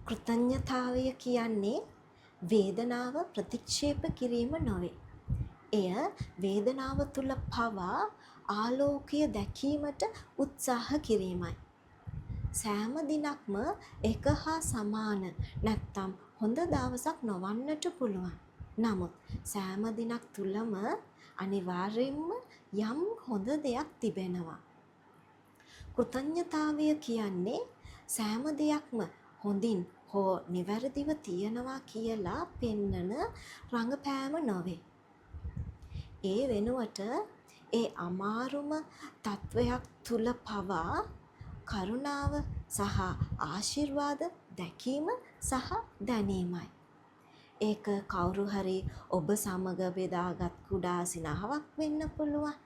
කෘතඥතාවය කියන්නේ වේදනාව ප්‍රතික්ෂේප කිරීම නොවේ. එය වේදනාව තුල පවා ආලෝකය දැකීමට උත්සාහ කිරීමයි. සෑම දිනක්ම එක හා සමාන නැත්තම් හොඳ දවසක් නොවන්නට පුළුවන්. නමුත් සෑම දිනක් තුලම අනිවාර්යයෙන්ම යම් හොඳ දෙයක් තිබෙනවා. කෘතඥතාවය කියන්නේ සෑම දෙයක්ම හොඳින් හෝ නිවැරදිව තියෙනවා කියලා පෙන්නන රඟපෑම නොවේ. ඒ වෙනුවට ඒ අමාරුම තත්වයක් තුල පවා කරුණාව සහ ආශිර්වාද දැකීම සහ දැනීමයි. ඒක කවුරු හරි ඔබ සමග බෙදාගත් කුඩා සිනහවක් වෙන්න පුළුවන්.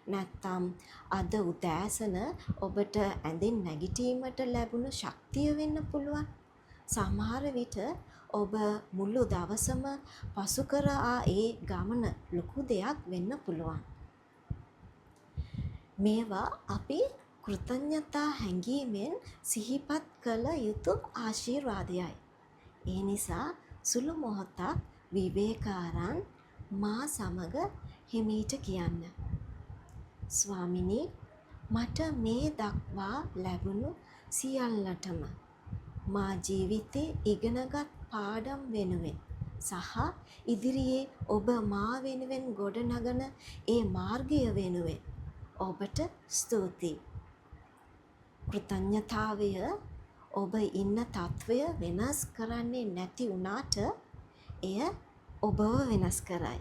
නැත්තම් අද උදෑසන ඔබට ඇඳෙන් නැගිටීමට ලැබුණු ශක්තිය වෙන්න පුළුවන්. සමහර විට ඔබ මුළු දවසම පසු කර ඒ ගමන ලොකු දෙයක් වෙන්න පුළුවන්. මේවා අපි කෘතඥතා හැඟීමෙන් සිහිපත් කළ යුතු ආශිර්වාදයයි. ඒ නිසා සුළු මොහොතක් විවේක අරන් මා සමග හිමීට කියන්න. ස්වාමිනී, මට මේ දක්වා ලැබුණු සියල්ලටම මා ජීවිතේ ඉගෙනගත් පාඩම් වෙනුවෙන් සහ ඉදිරියේ ඔබ මා වෙනුවෙන් ගොඩනගන ඒ මාර්ගය වෙනුවෙන් ඔබට ස්තුතියි. කෘතඥතාවය ඔබ ඉන්න තත්වය වෙනස් කරන්නේ නැති වුණාට එය ඔබව වෙනස් කරයි.